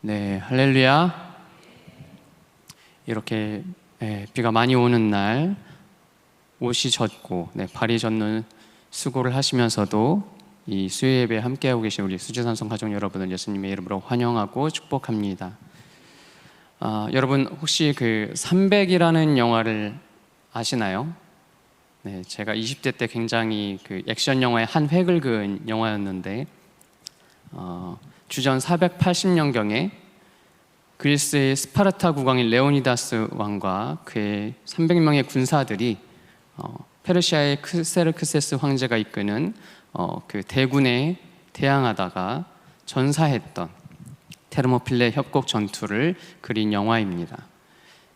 네, 할렐루야. 이렇게 비가 많이 오는 날 옷이 젖고 발이 젖는 수고를 하시면서도 이 수요 예배에 함께하고 계신 우리 수지산성 가족 여러분을 예수님의 이름으로 환영하고 축복합니다. 여러분 혹시 그 300이라는 영화를 아시나요? 네, 제가 20대 때 굉장히 그 액션 영화의 한 획을 그은 영화였는데 주전 480년경에 그리스의 스파르타 국왕인 레오니다스 왕과 그의 300명의 군사들이 페르시아의 크세르크세스 황제가 이끄는 그 대군에 대항하다가 전사했던 테르모필레 협곡 전투를 그린 영화입니다.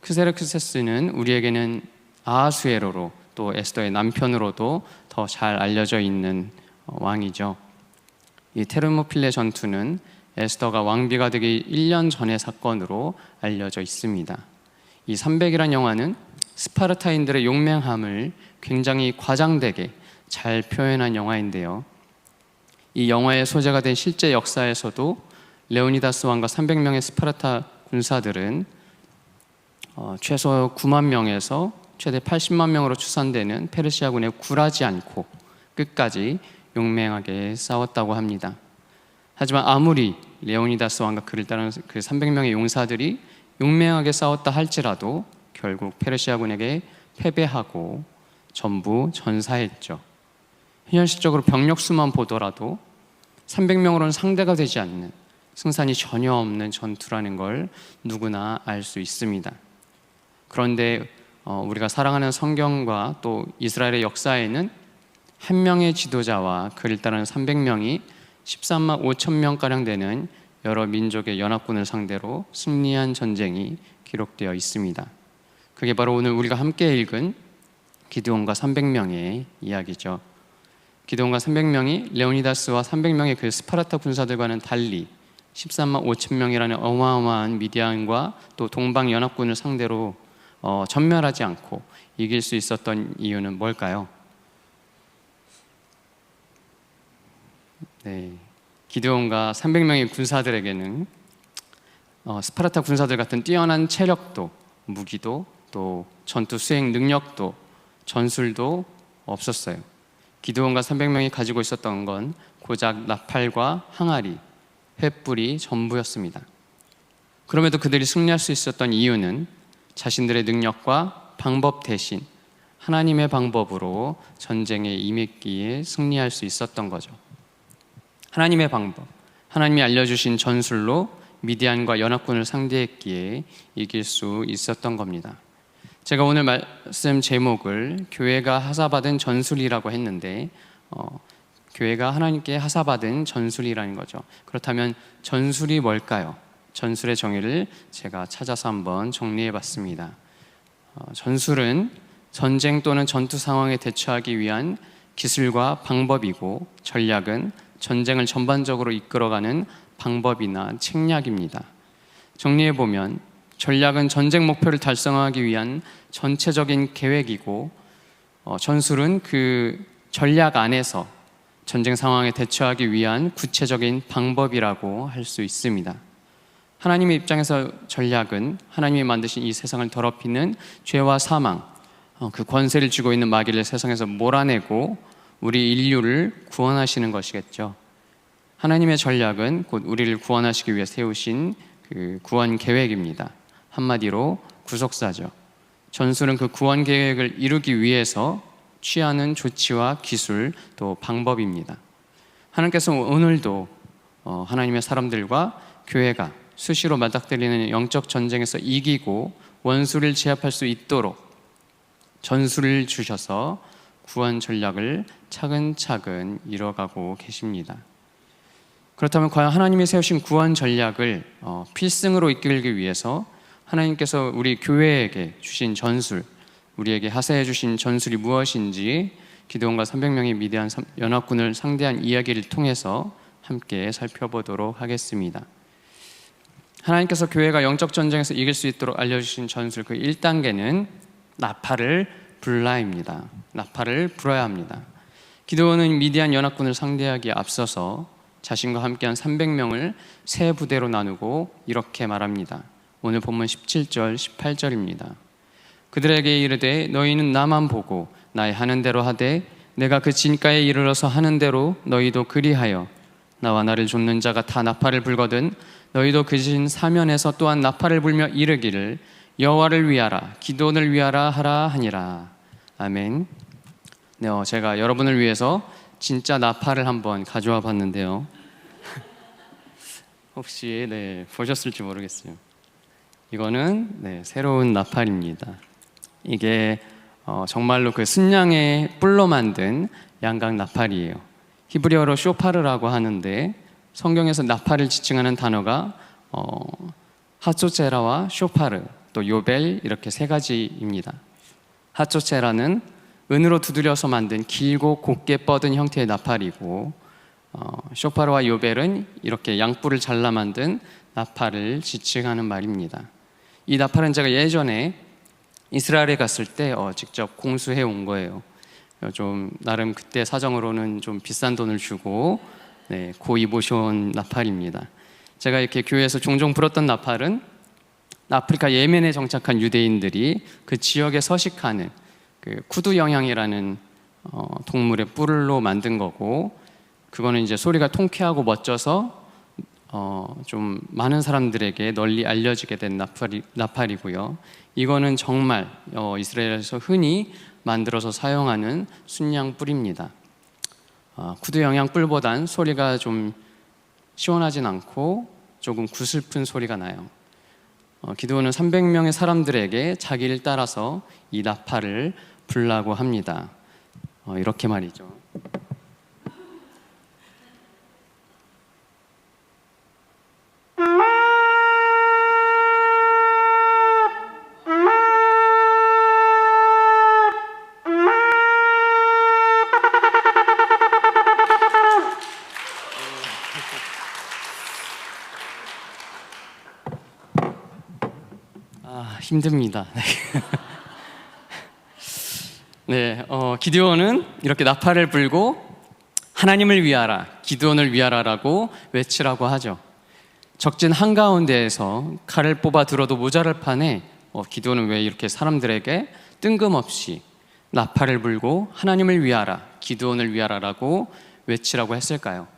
크세르크세스는 우리에게는 아하수에로로 또 에스더의 남편으로도 더 잘 알려져 있는 왕이죠. 이 테르모필레 전투는 에스더가 왕비가 되기 1년 전의 사건으로 알려져 있습니다. 이 300이란 영화는 스파르타인들의 용맹함을 굉장히 과장되게 잘 표현한 영화인데요. 이 영화의 소재가 된 실제 역사에서도 레오니다스 왕과 300명의 스파르타 군사들은 최소 9만 명에서 최대 80만 명으로 추산되는 페르시아군에 굴하지 않고 끝까지 용맹하게 싸웠다고 합니다. 하지만 아무리 레오니다스 왕과 그를 따르는 그 300명의 용사들이 용맹하게 싸웠다 할지라도 결국 페르시아군에게 패배하고 전부 전사했죠. 현실적으로 병력 수만 보더라도 300명으로는 상대가 되지 않는, 승산이 전혀 없는 전투라는 걸 누구나 알 수 있습니다. 그런데 우리가 사랑하는 성경과 또 이스라엘의 역사에는 한 명의 지도자와 그를 따르는 300명이 13만 5천 명가량 되는 여러 민족의 연합군을 상대로 승리한 전쟁이 기록되어 있습니다. 그게 바로 오늘 우리가 함께 읽은 기드온과 300명의 이야기죠. 기드온과 300명이 레오니다스와 300명의 그 스파르타 군사들과는 달리 13만 5천 명이라는 어마어마한 미디안과 또 동방 연합군을 상대로 전멸하지 않고 이길 수 있었던 이유는 뭘까요? 네, 기드온과 300명의 군사들에게는 스파르타 군사들 같은 뛰어난 체력도, 무기도, 또 전투 수행 능력도, 전술도 없었어요. 기드온과 300명이 가지고 있었던 건 고작 나팔과 항아리, 횃불이 전부였습니다. 그럼에도 그들이 승리할 수 있었던 이유는 자신들의 능력과 방법 대신 하나님의 방법으로 전쟁에 임했기에 승리할 수 있었던 거죠. 하나님의 방법, 하나님이 알려주신 전술로 미디안과 연합군을 상대했기에 이길 수 있었던 겁니다. 제가 오늘 말씀 제목을 교회가 하사받은 전술이라고 했는데 교회가 하나님께 하사받은 전술이라는 거죠. 그렇다면 전술이 뭘까요? 전술의 정의를 제가 찾아서 한번 정리해 봤습니다. 전술은 전쟁 또는 전투 상황에 대처하기 위한 기술과 방법이고, 전략은 전쟁을 전반적으로 이끌어가는 방법이나 책략입니다. 정리해보면 전략은 전쟁 목표를 달성하기 위한 전체적인 계획이고, 전술은 그 전략 안에서 전쟁 상황에 대처하기 위한 구체적인 방법이라고 할 수 있습니다. 하나님의 입장에서 전략은 하나님이 만드신 이 세상을 더럽히는 죄와 사망, 그 권세를 쥐고 있는 마귀를 세상에서 몰아내고 우리 인류를 구원하시는 것이겠죠. 하나님의 전략은 곧 우리를 구원하시기 위해 세우신 그 구원 계획입니다. 한마디로 구속사죠. 전술은 그 구원 계획을 이루기 위해서 취하는 조치와 기술 또 방법입니다. 하나님께서 오늘도 하나님의 사람들과 교회가 수시로 맞닥뜨리는 영적 전쟁에서 이기고 원수를 제압할 수 있도록 전술을 주셔서 구원 전략을 차근차근 이뤄가고 계십니다. 그렇다면 과연 하나님이 세우신 구원 전략을 필승으로 이끌기 위해서 하나님께서 우리 교회에게 주신 전술, 우리에게 하사해 주신 전술이 무엇인지 기드온과 300명의 미디안 연합군을 상대한 이야기를 통해서 함께 살펴보도록 하겠습니다. 하나님께서 교회가 영적 전쟁에서 이길 수 있도록 알려주신 전술 그 1단계는 나팔을 불라입니다. 나팔을 불어야 합니다. 기드온은 미디안 연합군을 상대하기에 앞서서 자신과 함께한 300명을 세 부대로 나누고 이렇게 말합니다. 오늘 본문 17절, 18절입니다. 그들에게 이르되 너희는 나만 보고 나의 하는 대로 하되 내가 그 진가에 이르러서 하는 대로 너희도 그리하여 나와 나를 좇는 자가 다 나팔을 불거든 너희도 그 진 사면에서 또한 나팔을 불며 이르기를 여호와를 위하라 기도원을 위하라 하라 하니라. 아멘. 네, 제가 여러분을 위해서 진짜 나팔을 한번 가져와 봤는데요. 혹시 보셨을지 모르겠어요. 이거는 새로운 나팔입니다. 이게 정말로 그 순양의 뿔로 만든 양각 나팔이에요. 히브리어로 쇼파르라고 하는데 성경에서 나팔을 지칭하는 단어가 하초체라와 쇼파르 또 요벨 이렇게 세 가지입니다. 하초체라는 은으로 두드려서 만든 길고 곱게 뻗은 형태의 나팔이고 쇼파르와 요벨은 이렇게 양뿔을 잘라 만든 나팔을 지칭하는 말입니다. 이 나팔은 제가 예전에 이스라엘에 갔을 때 직접 공수해 온 거예요. 좀 나름 그때 사정으로는 좀 비싼 돈을 주고 고이 모셔온 나팔입니다. 제가 이렇게 교회에서 종종 불었던 나팔은 아프리카 예멘에 정착한 유대인들이 그 지역에 서식하는 그 쿠두 영향이라는 동물의 뿔로 만든 거고, 그거는 이제 소리가 통쾌하고 멋져서 좀 많은 사람들에게 널리 알려지게 된 나팔이고요. 이거는 정말 이스라엘에서 흔히 만들어서 사용하는 순양 뿔입니다. 쿠두 영양 뿔보단 소리가 좀 시원하진 않고 조금 구슬픈 소리가 나요. 기드온은 300명의 사람들에게 자기를 따라서 이 나팔을 불라고 합니다. 이렇게 말이죠. 힘듭니다. 기드온은 이렇게 나팔을 불고 하나님을 위하라, 기드온을 위하라라고 외치라고 하죠. 적진 한가운데에서 칼을 뽑아 들어도 모자랄 판에 기드온은 왜 이렇게 사람들에게 뜬금없이 나팔을 불고 하나님을 위하라, 기드온을 위하라라고 외치라고 했을까요?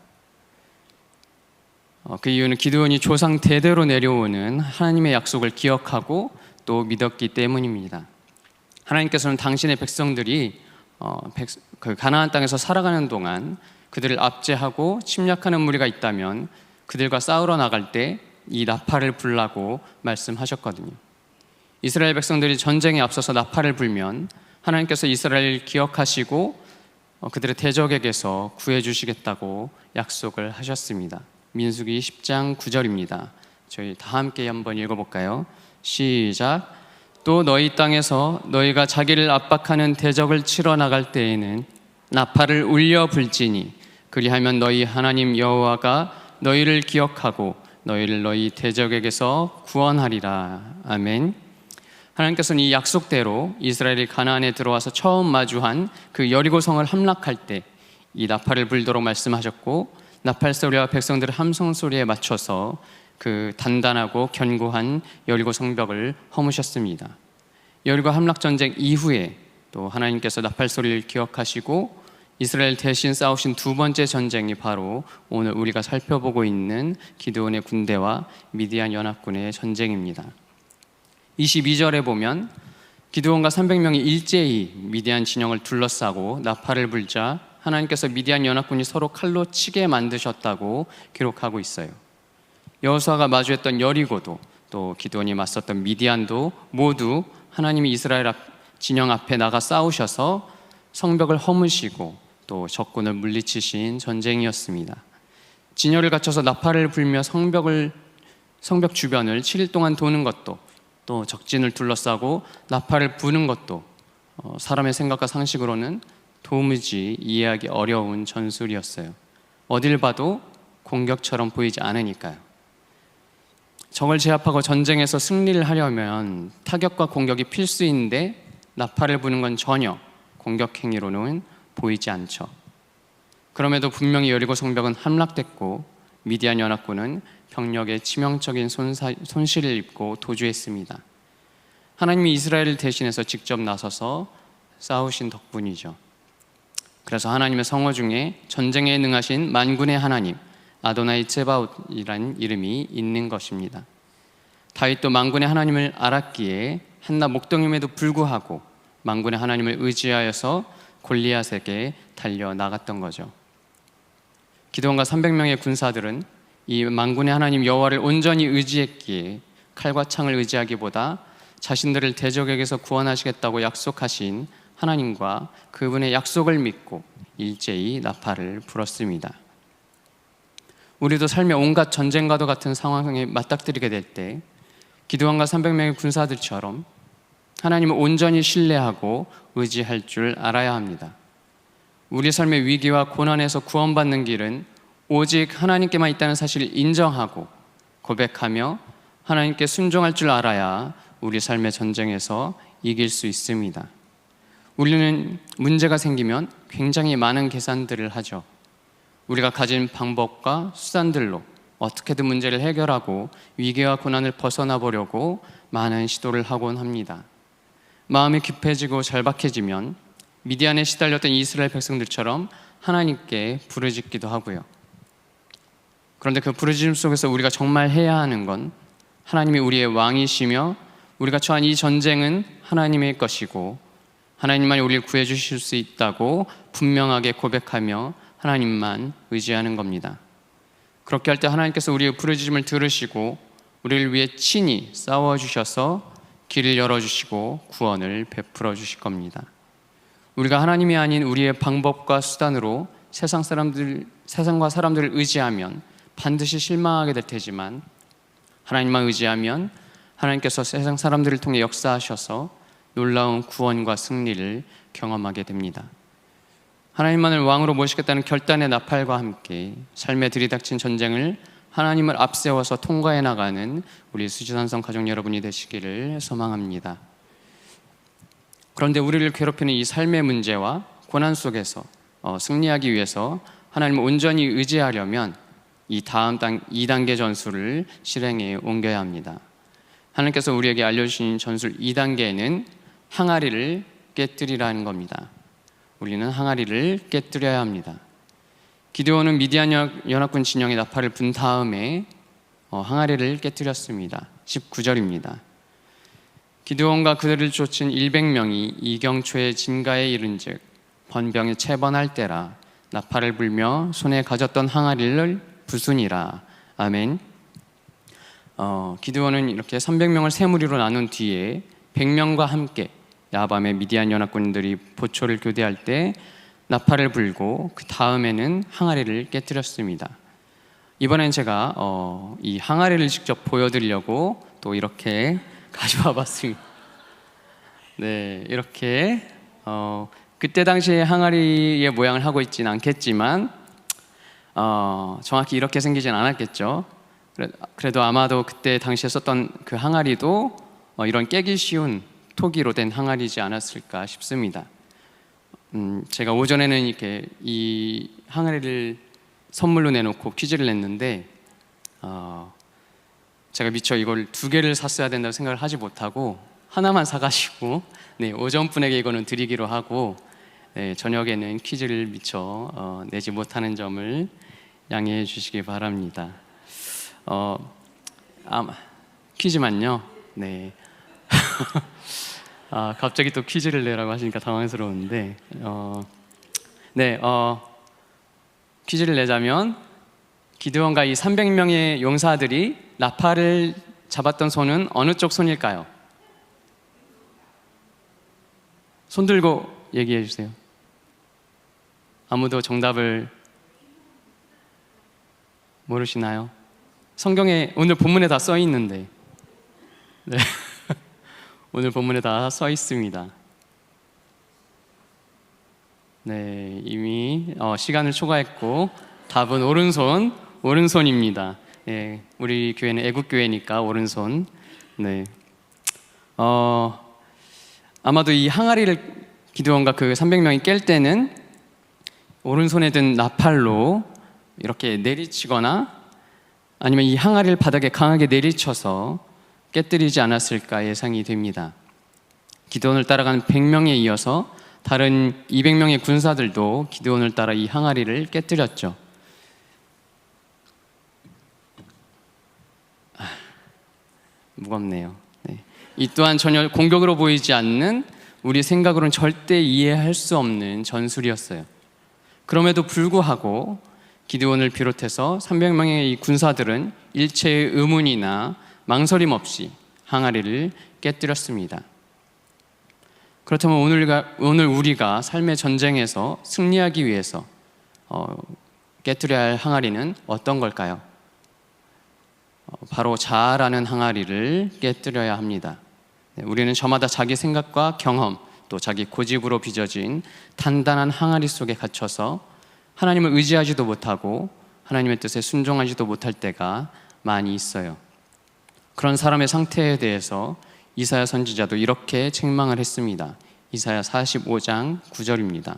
그 이유는 기드온이 조상 대대로 내려오는 하나님의 약속을 기억하고 또 믿었기 때문입니다. 하나님께서는 당신의 백성들이 그 가나안 땅에서 살아가는 동안 그들을 압제하고 침략하는 무리가 있다면 그들과 싸우러 나갈 때 이 나팔을 불라고 말씀하셨거든요. 이스라엘 백성들이 전쟁에 앞서서 나팔을 불면 하나님께서 이스라엘을 기억하시고 그들의 대적에게서 구해주시겠다고 약속을 하셨습니다. 민수기 10장 9절입니다. 저희 다 함께 한번 읽어볼까요? 시작. 또 너희 땅에서 너희가 자기를 압박하는 대적을 치러 나갈 때에는 나팔을 울려 불지니 그리하면 너희 하나님 여호와가 너희를 기억하고 너희를 너희 대적에게서 구원하리라. 아멘. 하나님께서는 이 약속대로 이스라엘이 가나안에 들어와서 처음 마주한 그 여리고성을 함락할 때 이 나팔을 불도록 말씀하셨고, 나팔 소리와 백성들의 함성 소리에 맞춰서 그 단단하고 견고한 여리고 성벽을 허무셨습니다. 여리고 함락 전쟁 이후에 또 하나님께서 나팔 소리를 기억하시고 이스라엘 대신 싸우신 두 번째 전쟁이 바로 오늘 우리가 살펴보고 있는 기드온의 군대와 미디안 연합군의 전쟁입니다. 22절에 보면 기드온과 300명이 일제히 미디안 진영을 둘러싸고 나팔을 불자 하나님께서 미디안 연합군이 서로 칼로 치게 만드셨다고 기록하고 있어요. 여호수아가 마주했던 여리고도 또 기드온이 맞섰던 미디안도 모두 하나님이 이스라엘 진영 앞에 나가 싸우셔서 성벽을 허무시고 또 적군을 물리치신 전쟁이었습니다. 진열을 갖춰서 나팔을 불며 성벽 주변을 7일 동안 도는 것도 또 적진을 둘러싸고 나팔을 부는 것도 사람의 생각과 상식으로는 도무지 이해하기 어려운 전술이었어요. 어딜 봐도 공격처럼 보이지 않으니까요. 적을 제압하고 전쟁에서 승리를 하려면 타격과 공격이 필수인데 나팔을 부는 건 전혀 공격 행위로는 보이지 않죠. 그럼에도 분명히 여리고 성벽은 함락됐고 미디안 연합군은 병력에 치명적인 손실을 입고 도주했습니다. 하나님이 이스라엘을 대신해서 직접 나서서 싸우신 덕분이죠. 그래서 하나님의 성어 중에 전쟁에 능하신 만군의 하나님 아도나이 ጼ바옷이라는 이름이 있는 것입니다. 다윗도 만군의 하나님을 알았기에 한낱 목동임에도 불구하고 만군의 하나님을 의지하여서 골리앗에게 달려나갔던 거죠. 기드온과 300명의 군사들은 이 만군의 하나님 여호와를 온전히 의지했기에 칼과 창을 의지하기보다 자신들을 대적에게서 구원하시겠다고 약속하신 하나님과 그분의 약속을 믿고 일제히 나팔을 불었습니다. 우리도 삶의 온갖 전쟁과도 같은 상황에 맞닥뜨리게 될 때 기드온과 300명의 군사들처럼 하나님을 온전히 신뢰하고 의지할 줄 알아야 합니다. 우리 삶의 위기와 고난에서 구원받는 길은 오직 하나님께만 있다는 사실을 인정하고 고백하며 하나님께 순종할 줄 알아야 우리 삶의 전쟁에서 이길 수 있습니다. 우리는 문제가 생기면 굉장히 많은 계산들을 하죠. 우리가 가진 방법과 수단들로 어떻게든 문제를 해결하고 위기와 고난을 벗어나 보려고 많은 시도를 하곤 합니다. 마음이 급해지고 절박해지면 미디안에 시달렸던 이스라엘 백성들처럼 하나님께 부르짖기도 하고요. 그런데 그 부르짖음 속에서 우리가 정말 해야 하는 건 하나님이 우리의 왕이시며 우리가 처한 이 전쟁은 하나님의 것이고 하나님만이 우리를 구해주실 수 있다고 분명하게 고백하며 하나님만 의지하는 겁니다. 그렇게 할 때 하나님께서 우리의 부르짖음을 들으시고 우리를 위해 친히 싸워주셔서 길을 열어주시고 구원을 베풀어 주실 겁니다. 우리가 하나님이 아닌 우리의 방법과 수단으로 세상과 사람들을 의지하면 반드시 실망하게 될 테지만 하나님만 의지하면 하나님께서 세상 사람들을 통해 역사하셔서 놀라운 구원과 승리를 경험하게 됩니다. 하나님만을 왕으로 모시겠다는 결단의 나팔과 함께 삶에 들이닥친 전쟁을 하나님을 앞세워서 통과해 나가는 우리 수지산성 가족 여러분이 되시기를 소망합니다. 그런데 우리를 괴롭히는 이 삶의 문제와 고난 속에서 승리하기 위해서 하나님을 온전히 의지하려면 이 다음 2단계 전술을 실행에 옮겨야 합니다. 하나님께서 우리에게 알려주신 전술 2단계는 항아리를 깨뜨리라는 겁니다. 우리는 항아리를 깨뜨려야 합니다. 기드온은 미디안 연합군 진영에 나팔을 분 다음에 항아리를 깨뜨렸습니다. 19절입니다. 기드온과 그들을 쫓은 100명이 이경초의 진가에 이른즉 번병에 채번할 때라 나팔을 불며 손에 가졌던 항아리를 부수니라. 아멘. 기드온은 이렇게 300명을 세 무리로 나눈 뒤에 100명과 함께 야밤에 미디안 연합군들이 보초를 교대할 때 나팔을 불고 그 다음에는 항아리를 깨뜨렸습니다. 이번엔 제가 이 항아리를 직접 보여드리려고 또 이렇게 가져와 봤습니다. 네, 이렇게 그때 당시에 항아리의 모양을 하고 있진 않겠지만 정확히 이렇게 생기진 않았겠죠. 그래도 아마도 그때 당시에 썼던 그 항아리도 이런 깨기 쉬운 토기로 된 항아리지 않았을까 싶습니다. 제가 오전에는 이렇게 이 항아리를 선물로 내놓고 퀴즈를 냈는데 제가 미처 이걸 2개를 샀어야 된다고 생각을 하지 못하고 하나만 사가지고 오전 분에게 이거는 드리기로 하고 저녁에는 퀴즈를 미처 내지 못하는 점을 양해해 주시기 바랍니다. 퀴즈만요. 네. 갑자기 또 퀴즈를 내라고 하시니까 당황스러운데 퀴즈를 내자면 기드온과 이 300명의 용사들이 나팔을 잡았던 손은 어느 쪽 손일까요? 손 들고 얘기해 주세요. 아무도 정답을 모르시나요? 성경에 오늘 본문에 다 써 있는데 네. 오늘 본문에 다 써 있습니다. 네, 이미 시간을 초과했고 답은 오른손입니다. 네, 우리 교회는 애국교회니까 오른손. 네, 아마도 이 항아리를 기드온과 그 300명이 깰 때는 오른손에 든 나팔로 이렇게 내리치거나 아니면 이 항아리를 바닥에 강하게 내리쳐서 깨뜨리지 않았을까 예상이 됩니다. 기드온을 따라간 100명에 이어서 다른 200명의 군사들도 기드온을 따라 이 항아리를 깨뜨렸죠. 무겁네요. 네. 이 또한 전혀 공격으로 보이지 않는, 우리 생각으로는 절대 이해할 수 없는 전술이었어요. 그럼에도 불구하고 기드온을 비롯해서 300명의 이 군사들은 일체의 의문이나 망설임 없이 항아리를 깨뜨렸습니다. 그렇다면 오늘 우리가 삶의 전쟁에서 승리하기 위해서 깨뜨려야 할 항아리는 어떤 걸까요? 바로 자아라는 항아리를 깨뜨려야 합니다. 우리는 저마다 자기 생각과 경험, 또 자기 고집으로 빚어진 단단한 항아리 속에 갇혀서 하나님을 의지하지도 못하고 하나님의 뜻에 순종하지도 못할 때가 많이 있어요. 그런 사람의 상태에 대해서 이사야 선지자도 이렇게 책망을 했습니다. 이사야 45장 9절입니다.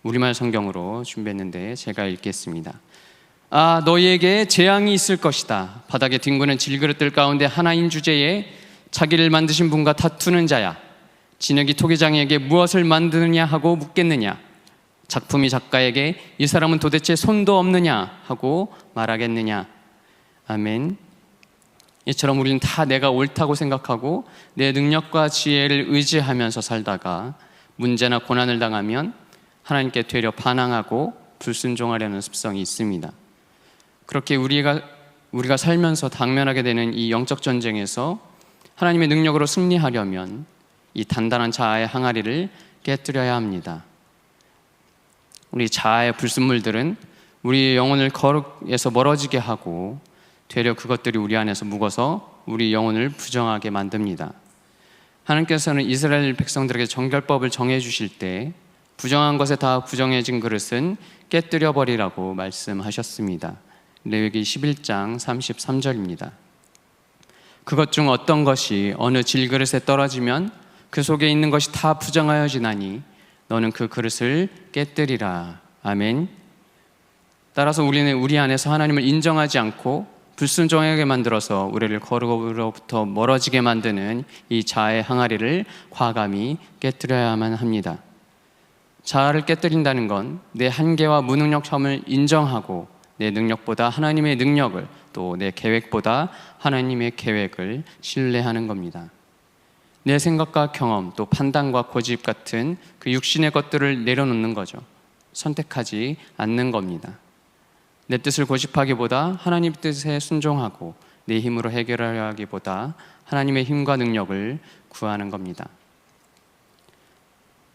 우리말 성경으로 준비했는데 제가 읽겠습니다. 아, 너희에게 재앙이 있을 것이다. 바닥에 뒹구는 질그릇들 가운데 하나인 주제에 자기를 만드신 분과 다투는 자야. 진흙이 토기장에게 무엇을 만드느냐 하고 묻겠느냐. 작품이 작가에게 이 사람은 도대체 손도 없느냐 하고 말하겠느냐. 아멘. 이처럼 우리는 다 내가 옳다고 생각하고 내 능력과 지혜를 의지하면서 살다가 문제나 고난을 당하면 하나님께 되려 반항하고 불순종하려는 습성이 있습니다. 그렇게 우리가 살면서 당면하게 되는 이 영적 전쟁에서 하나님의 능력으로 승리하려면 이 단단한 자아의 항아리를 깨뜨려야 합니다. 우리 자아의 불순물들은 우리 영혼을 거룩에서 멀어지게 하고 되려 그것들이 우리 안에서 묵어서 우리 영혼을 부정하게 만듭니다. 하나님께서는 이스라엘 백성들에게 정결법을 정해주실 때 부정한 것에 다 부정해진 그릇은 깨뜨려 버리라고 말씀하셨습니다. 레위기 11장 33절입니다. 그것 중 어떤 것이 어느 질그릇에 떨어지면 그 속에 있는 것이 다 부정하여지나니 너는 그 그릇을 깨뜨리라. 아멘. 따라서 우리는 우리 안에서 하나님을 인정하지 않고 불순종하게 만들어서 우리를 거룩으로부터 멀어지게 만드는 이 자아의 항아리를 과감히 깨뜨려야만 합니다. 자아를 깨뜨린다는 건 내 한계와 무능력함을 인정하고 내 능력보다 하나님의 능력을, 또 내 계획보다 하나님의 계획을 신뢰하는 겁니다. 내 생각과 경험, 또 판단과 고집 같은 그 육신의 것들을 내려놓는 거죠. 선택하지 않는 겁니다. 내 뜻을 고집하기보다 하나님 뜻에 순종하고 내 힘으로 해결하려 하기보다 하나님의 힘과 능력을 구하는 겁니다.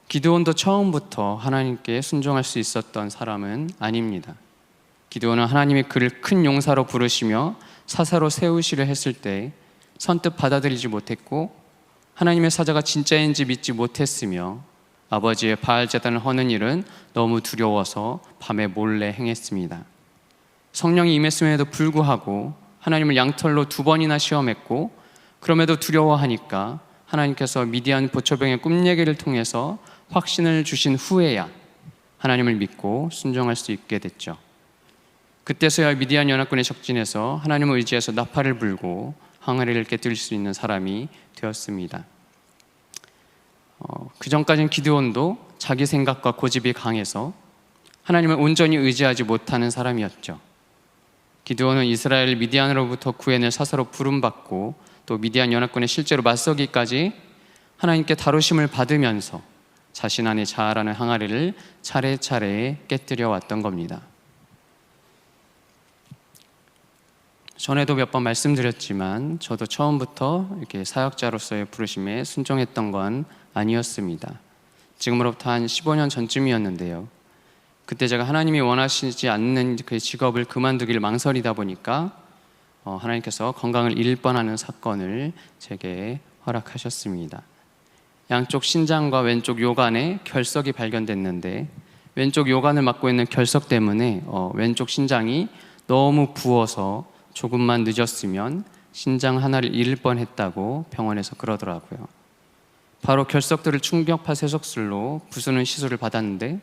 기드온도 처음부터 하나님께 순종할 수 있었던 사람은 아닙니다. 기드온은 하나님이 그를 큰 용사로 부르시며 사사로 세우시려 했을 때 선뜻 받아들이지 못했고 하나님의 사자가 진짜인지 믿지 못했으며 아버지의 바알 제단을 허는 일은 너무 두려워서 밤에 몰래 행했습니다. 성령이 임했음에도 불구하고 하나님을 양털로 2번이나 시험했고 그럼에도 두려워하니까 하나님께서 미디안 보초병의 꿈 얘기를 통해서 확신을 주신 후에야 하나님을 믿고 순종할 수 있게 됐죠. 그때서야 미디안 연합군의 적진에서 하나님을 의지해서 나팔을 불고 항아리를 깨뜨릴 수 있는 사람이 되었습니다. 그 전까지는 기드온도 자기 생각과 고집이 강해서 하나님을 온전히 의지하지 못하는 사람이었죠. 기드온은 이스라엘 미디안으로부터 구해낼 사사로 부름받고 또 미디안 연합군에 실제로 맞서기까지 하나님께 다루심을 받으면서 자신 안의 자아라는 항아리를 차례차례 깨뜨려 왔던 겁니다. 전에도 몇 번 말씀드렸지만 저도 처음부터 이렇게 사역자로서의 부르심에 순종했던 건 아니었습니다. 지금으로부터 한 15년 전쯤이었는데요. 그때 제가 하나님이 원하시지 않는 그 직업을 그만두길 망설이다 보니까 하나님께서 건강을 잃을 뻔하는 사건을 제게 허락하셨습니다. 양쪽 신장과 왼쪽 요관에 결석이 발견됐는데 왼쪽 요관을 맡고 있는 결석 때문에 왼쪽 신장이 너무 부어서 조금만 늦었으면 신장 하나를 잃을 뻔했다고 병원에서 그러더라고요. 바로 결석들을 충격파 세석술로 부수는 시술을 받았는데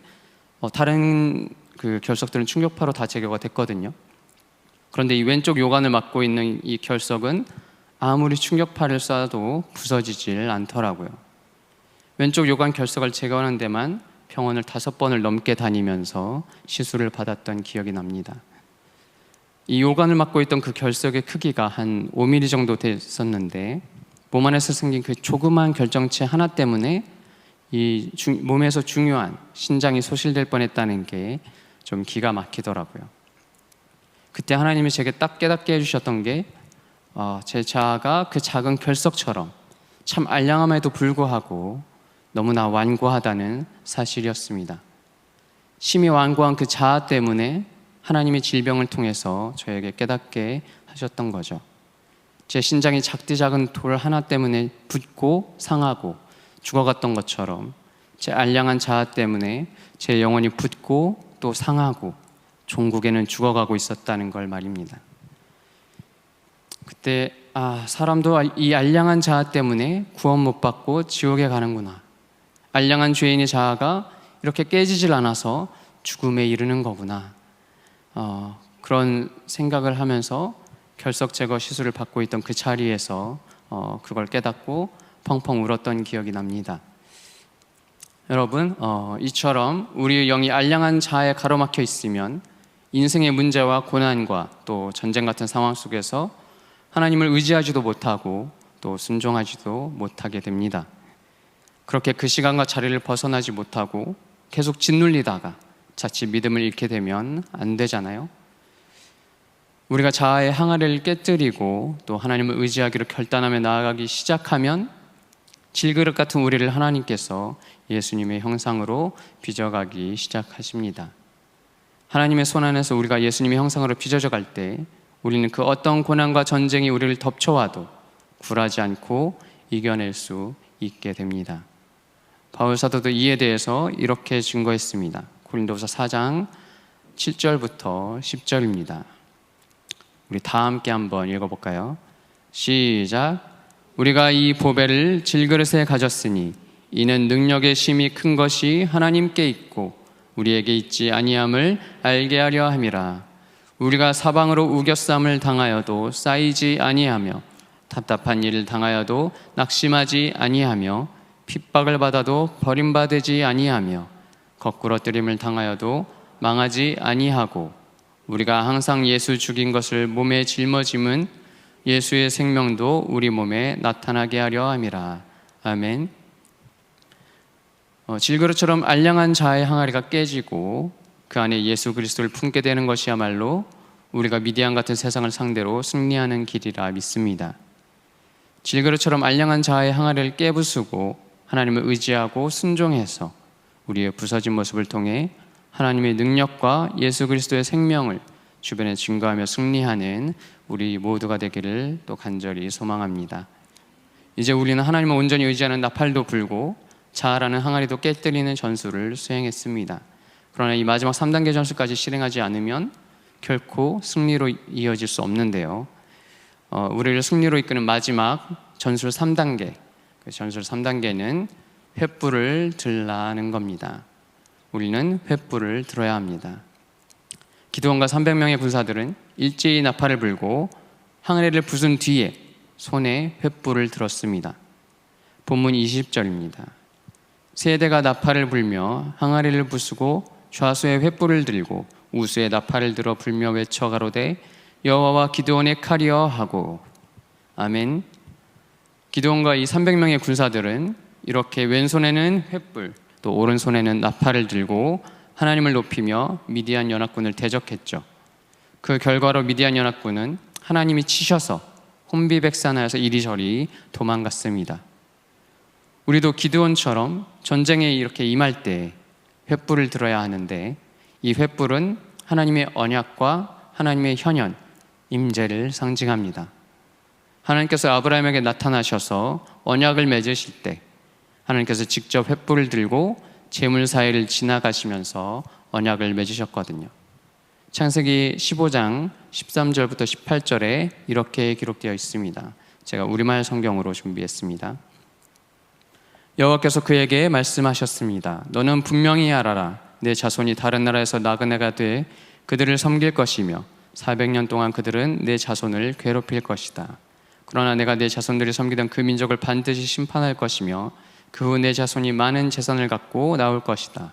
다른 그 결석들은 충격파로 다 제거가 됐거든요. 그런데 이 왼쪽 요관을 맡고 있는 이 결석은 아무리 충격파를 쏴도 부서지질 않더라고요. 왼쪽 요관 결석을 제거하는 데만 병원을 5번을 넘게 다니면서 시술을 받았던 기억이 납니다. 이 요관을 맡고 있던 그 결석의 크기가 한 5mm 정도 됐었는데 몸 안에서 생긴 그 조그만 결정체 하나 때문에 이 몸에서 중요한 신장이 소실될 뻔했다는 게 좀 기가 막히더라고요. 그때 하나님이 제게 딱 깨닫게 해주셨던 게 제 자아가 그 작은 결석처럼 참 알량함에도 불구하고 너무나 완고하다는 사실이었습니다. 심히 완고한 그 자아 때문에 하나님의 질병을 통해서 저에게 깨닫게 하셨던 거죠. 제 신장이 작디 작은 돌 하나 때문에 붓고 상하고 죽어갔던 것처럼 제 알량한 자아 때문에 제 영혼이 붓고 또 상하고 종국에는 죽어가고 있었다는 걸 말입니다. 그때 사람도 이 알량한 자아 때문에 구원 못 받고 지옥에 가는구나. 알량한 죄인의 자아가 이렇게 깨지질 않아서 죽음에 이르는 거구나. 그런 생각을 하면서 결석 제거 시술을 받고 있던 그 자리에서 그걸 깨닫고 펑펑 울었던 기억이 납니다. 여러분, 이처럼 우리의 영이 알량한 자아에 가로막혀 있으면 인생의 문제와 고난과 또 전쟁 같은 상황 속에서 하나님을 의지하지도 못하고 또 순종하지도 못하게 됩니다. 그렇게 그 시간과 자리를 벗어나지 못하고 계속 짓눌리다가 자칫 믿음을 잃게 되면 안 되잖아요. 우리가 자아의 항아리를 깨뜨리고 또 하나님을 의지하기로 결단하며 나아가기 시작하면 질그릇 같은 우리를 하나님께서 예수님의 형상으로 빚어가기 시작하십니다. 하나님의 손 안에서 우리가 예수님의 형상으로 빚어져 갈 때 우리는 그 어떤 고난과 전쟁이 우리를 덮쳐와도 굴하지 않고 이겨낼 수 있게 됩니다. 바울 사도도 이에 대해서 이렇게 증거했습니다. 고린도서 4장 7절부터 10절입니다. 우리 다 함께 한번 읽어볼까요? 시작. 우리가 이 보배를 질그릇에 가졌으니 이는 능력의 심이 큰 것이 하나님께 있고 우리에게 있지 아니함을 알게 하려 함이라. 우리가 사방으로 우겨쌈을 당하여도 쌓이지 아니하며 답답한 일을 당하여도 낙심하지 아니하며 핍박을 받아도 버림받지 아니하며 거꾸러뜨림을 당하여도 망하지 아니하고 우리가 항상 예수 죽인 것을 몸에 짊어짐은 예수의 생명도 우리 몸에 나타나게 하려 함이라. 아멘. 질그릇처럼 알량한 자아의 항아리가 깨지고 그 안에 예수 그리스도를 품게 되는 것이야말로 우리가 미디안 같은 세상을 상대로 승리하는 길이라 믿습니다. 질그릇처럼 알량한 자아의 항아리를 깨부수고 하나님을 의지하고 순종해서 우리의 부서진 모습을 통해 하나님의 능력과 예수 그리스도의 생명을 주변에 증거하며 승리하는 우리 모두가 되기를 또 간절히 소망합니다. 이제 우리는 하나님을 온전히 의지하는 나팔도 불고 자아라는 항아리도 깨뜨리는 전술을 수행했습니다. 그러나 이 마지막 3단계 전술까지 실행하지 않으면 결코 승리로 이어질 수 없는데요. 우리를 승리로 이끄는 마지막 전술 3단계, 그 전술 3단계는 횃불을 들라는 겁니다. 우리는 횃불을 들어야 합니다. 기드온과 300명의 군사들은 일제히 나팔을 불고 항아리를 부순 뒤에 손에 횃불을 들었습니다. 본문 20절입니다. 세대가 나팔을 불며 항아리를 부수고 좌수에 횃불을 들고 우수에 나팔을 들어 불며 외쳐 가로되 여호와와 기드온의 칼이여 하고. 아멘. 기드온과 이 300명의 군사들은 이렇게 왼손에는 횃불 또 오른손에는 나팔을 들고 하나님을 높이며 미디안 연합군을 대적했죠. 그 결과로 미디안 연합군은 하나님이 치셔서 혼비백산하여서 이리저리 도망갔습니다. 우리도 기드온처럼 전쟁에 이렇게 임할 때 횃불을 들어야 하는데 이 횃불은 하나님의 언약과 하나님의 현현, 임재를 상징합니다. 하나님께서 아브라함에게 나타나셔서 언약을 맺으실 때 하나님께서 직접 횃불을 들고 재물 사이를 지나가시면서 언약을 맺으셨거든요. 창세기 15장 13절부터 18절에 이렇게 기록되어 있습니다. 제가 우리말 성경으로 준비했습니다. 여호와께서 그에게 말씀하셨습니다. 너는 분명히 알아라. 내 자손이 다른 나라에서 나그네가 돼 그들을 섬길 것이며 400년 동안 그들은 내 자손을 괴롭힐 것이다. 그러나 내가 내 자손들이 섬기던 그 민족을 반드시 심판할 것이며 그 후 내 자손이 많은 재산을 갖고 나올 것이다.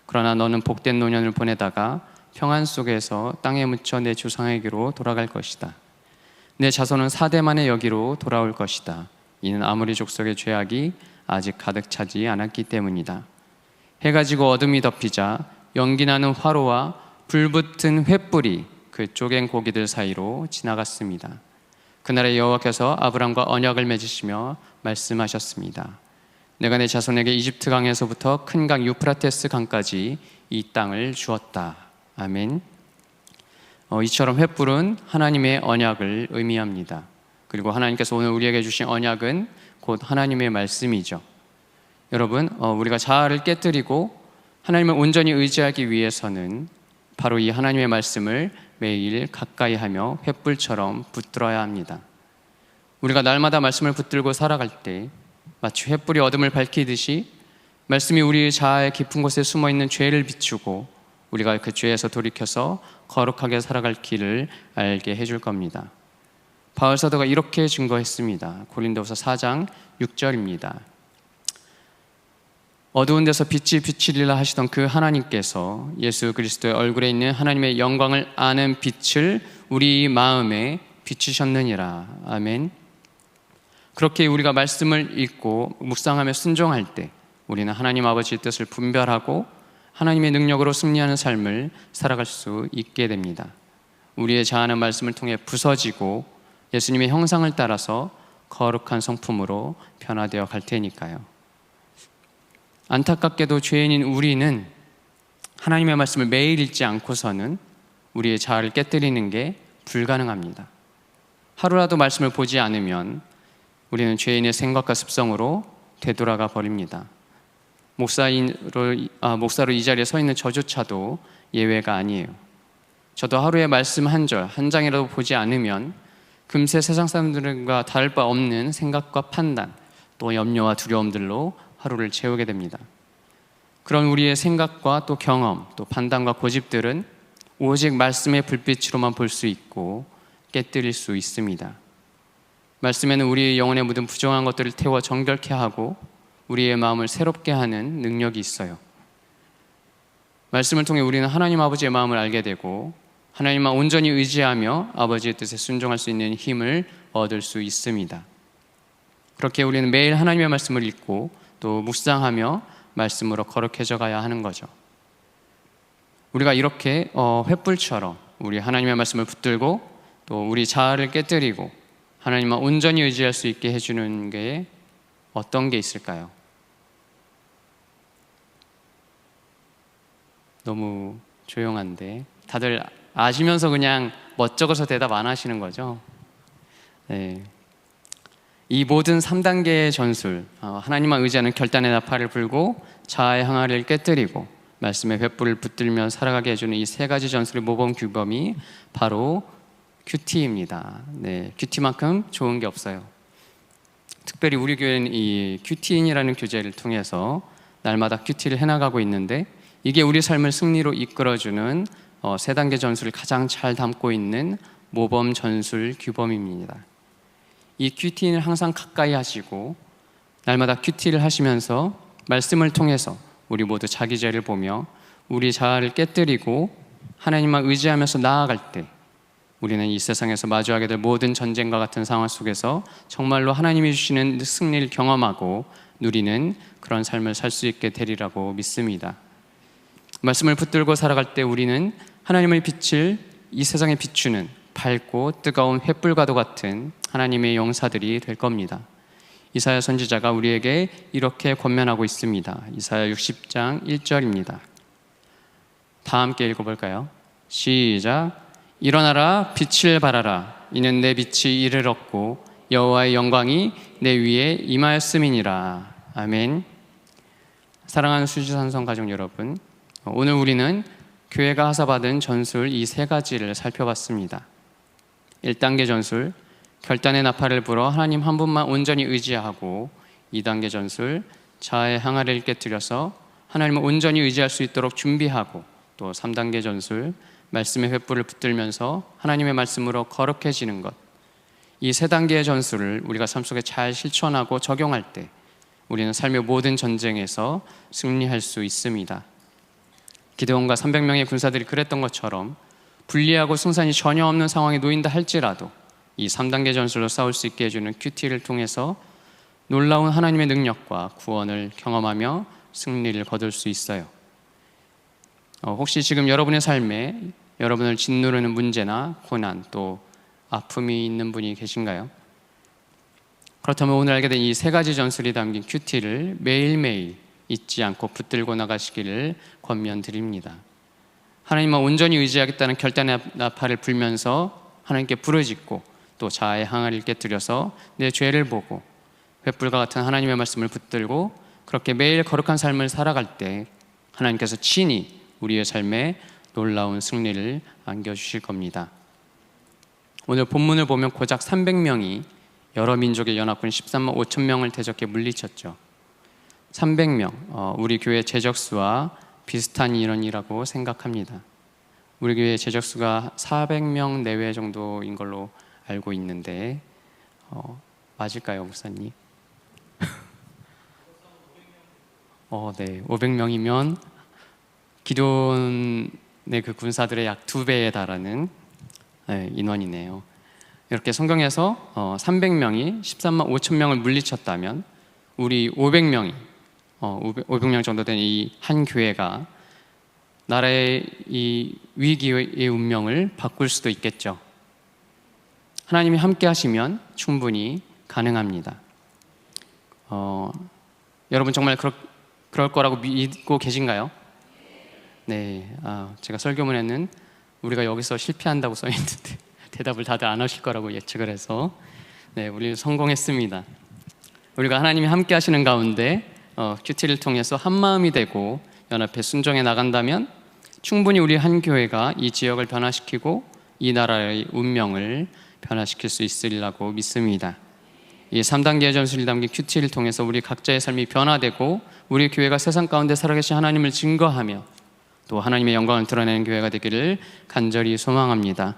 그러나 너는 복된 노년을 보내다가 평안 속에서 땅에 묻혀 내 조상에게로 돌아갈 것이다. 내 자손은 4대 만에 여기로 돌아올 것이다. 이는 아모리 족속의 죄악이 아직 가득 차지 않았기 때문이다. 해가 지고 어둠이 덮이자 연기나는 화로와 불붙은 횃불이 그 쪼갠 고기들 사이로 지나갔습니다. 그날에 여호와께서 아브람과 언약을 맺으시며 말씀하셨습니다. 내가 내 자손에게 이집트 강에서부터 큰 강 유프라테스 강까지 이 땅을 주었다. 아멘. 이처럼 횃불은 하나님의 언약을 의미합니다. 그리고 하나님께서 오늘 우리에게 주신 언약은 곧 하나님의 말씀이죠. 여러분, 우리가 자아를 깨뜨리고 하나님을 온전히 의지하기 위해서는 바로 이 하나님의 말씀을 매일 가까이 하며 횃불처럼 붙들어야 합니다. 우리가 날마다 말씀을 붙들고 살아갈 때 마치 횃불이 어둠을 밝히듯이 말씀이 우리의 자아의 깊은 곳에 숨어있는 죄를 비추고 우리가 그 죄에서 돌이켜서 거룩하게 살아갈 길을 알게 해줄 겁니다. 바울 사도가 이렇게 증거했습니다. 고린도후서 4장 6절입니다. 어두운 데서 빛이 비치리라 하시던 그 하나님께서 예수 그리스도의 얼굴에 있는 하나님의 영광을 아는 빛을 우리 마음에 비추셨느니라. 아멘. 그렇게 우리가 말씀을 읽고 묵상하며 순종할 때 우리는 하나님 아버지의 뜻을 분별하고 하나님의 능력으로 승리하는 삶을 살아갈 수 있게 됩니다. 우리의 자아는 말씀을 통해 부서지고 예수님의 형상을 따라서 거룩한 성품으로 변화되어 갈 테니까요. 안타깝게도 죄인인 우리는 하나님의 말씀을 매일 읽지 않고서는 우리의 자아를 깨뜨리는 게 불가능합니다. 하루라도 말씀을 보지 않으면 우리는 죄인의 생각과 습성으로 되돌아가 버립니다. 목사로 이 자리에 서 있는 저조차도 예외가 아니에요. 저도 하루에 말씀 한 절, 한 장이라도 보지 않으면 금세 세상 사람들과 다를 바 없는 생각과 판단, 또 염려와 두려움들로 하루를 채우게 됩니다. 그런 우리의 생각과 또 경험, 또 판단과 고집들은 오직 말씀의 불빛으로만 볼 수 있고 깨뜨릴 수 있습니다. 말씀에는 우리의 영혼에 묻은 부정한 것들을 태워 정결케 하고 우리의 마음을 새롭게 하는 능력이 있어요. 말씀을 통해 우리는 하나님 아버지의 마음을 알게 되고 하나님만 온전히 의지하며 아버지의 뜻에 순종할 수 있는 힘을 얻을 수 있습니다. 그렇게 우리는 매일 하나님의 말씀을 읽고 또 묵상하며 말씀으로 거룩해져 가야 하는 거죠. 우리가 이렇게 횃불처럼 우리 하나님의 말씀을 붙들고 또 우리 자아를 깨뜨리고 하나님만 온전히 의지할 수 있게 해주는 게 어떤 게 있을까요? 너무 조용한데 다들 아시면서 그냥 멋쩍어서 대답 안 하시는 거죠? 네. 이 모든 3단계의 전술, 하나님만 의지하는 결단의 나팔을 불고 자아의 항아리를 깨뜨리고 말씀의 횃불을 붙들며 살아가게 해주는 이 3가지 전술의 모범 규범이 바로 큐티입니다. 네, 큐티만큼 좋은 게 없어요. 특별히 우리 교회는 이 큐티인이라는 교재를 통해서 날마다 큐티를 해나가고 있는데 이게 우리 삶을 승리로 이끌어주는 3단계 전술을 가장 잘 담고 있는 모범 전술 규범입니다. 이 큐티인을 항상 가까이 하시고 날마다 큐티를 하시면서 말씀을 통해서 우리 모두 자기 죄를 보며 우리 자아를 깨뜨리고 하나님만 의지하면서 나아갈 때 우리는 이 세상에서 마주하게 될 모든 전쟁과 같은 상황 속에서 정말로 하나님이 주시는 승리를 경험하고 누리는 그런 삶을 살 수 있게 되리라고 믿습니다. 말씀을 붙들고 살아갈 때 우리는 하나님의 빛을 이 세상에 비추는 밝고 뜨거운 횃불과도 같은 하나님의 용사들이 될 겁니다. 이사야 선지자가 우리에게 이렇게 권면하고 있습니다. 이사야 60장 1절입니다. 다 함께 읽어볼까요? 시작. 일어나라, 빛을 발하라. 이는 내 빛이 이를 얻고 여호와의 영광이 내 위에 임하였음이니라. 아멘. 사랑하는 수지산성 가족 여러분, 오늘 우리는 교회가 하사받은 전술 이 3가지를 살펴봤습니다. 1단계 전술, 결단의 나팔을 불어 하나님 한 분만 온전히 의지하고 2단계 전술, 자아의 항아리를 깨뜨려서 하나님을 온전히 의지할 수 있도록 준비하고, 또 3단계 전술, 말씀의 횃불을 붙들면서 하나님의 말씀으로 거룩해지는 것, 이 3단계의 전술을 우리가 삶 속에 잘 실천하고 적용할 때 우리는 삶의 모든 전쟁에서 승리할 수 있습니다. 기드온과 300명의 군사들이 그랬던 것처럼 불리하고 승산이 전혀 없는 상황에 놓인다 할지라도 이 3단계 전술로 싸울 수 있게 해주는 큐티를 통해서 놀라운 하나님의 능력과 구원을 경험하며 승리를 거둘 수 있어요. 혹시 지금 여러분의 삶에 여러분을 짓누르는 문제나 고난, 또 아픔이 있는 분이 계신가요? 그렇다면 오늘 알게 된 이 3가지 전술이 담긴 큐티를 매일매일 잊지 않고 붙들고 나가시기를 권면드립니다. 하나님만 온전히 의지하겠다는 결단의 나팔을 불면서 하나님께 부르짖고, 또 자아의 항아리를 깨뜨려서 내 죄를 보고 횃불과 같은 하나님의 말씀을 붙들고 그렇게 매일 거룩한 삶을 살아갈 때 하나님께서 친히 우리의 삶에 놀라운 승리를 안겨주실 겁니다. 오늘 본문을 보면 고작 300명이 여러 민족의 연합군 13만 5천 명을 대적해 물리쳤죠. 300명, 우리 교회 제적수와 비슷한 인원이라고 생각합니다. 우리 교회 제적수가 400명 내외 정도인 걸로 알고 있는데 맞을까요, 목사님? 네, 500명이면 기존의 그 군사들의 약 2배에 달하는 인원이네요. 이렇게 성경에서 300명이 13만 5천 명을 물리쳤다면 우리 500명 정도 된 이 한 교회가 나라의 이 위기의 운명을 바꿀 수도 있겠죠. 하나님이 함께 하시면 충분히 가능합니다. 여러분 정말 그럴 거라고 믿고 계신가요? 네, 제가 설교문에는 우리가 여기서 실패한다고 써있는데 대답을 다들 안 하실 거라고 예측을 해서 우리 성공했습니다. 우리가 하나님이 함께 하시는 가운데 큐티를 통해서 한마음이 되고 연합해 순종해 나간다면 충분히 우리 한 교회가 이 지역을 변화시키고 이 나라의 운명을 변화시킬 수 있으리라고 믿습니다. 이 3단계의 전술이 담긴 큐티를 통해서 우리 각자의 삶이 변화되고 우리 교회가 세상 가운데 살아계신 하나님을 증거하며 또 하나님의 영광을 드러내는 교회가 되기를 간절히 소망합니다.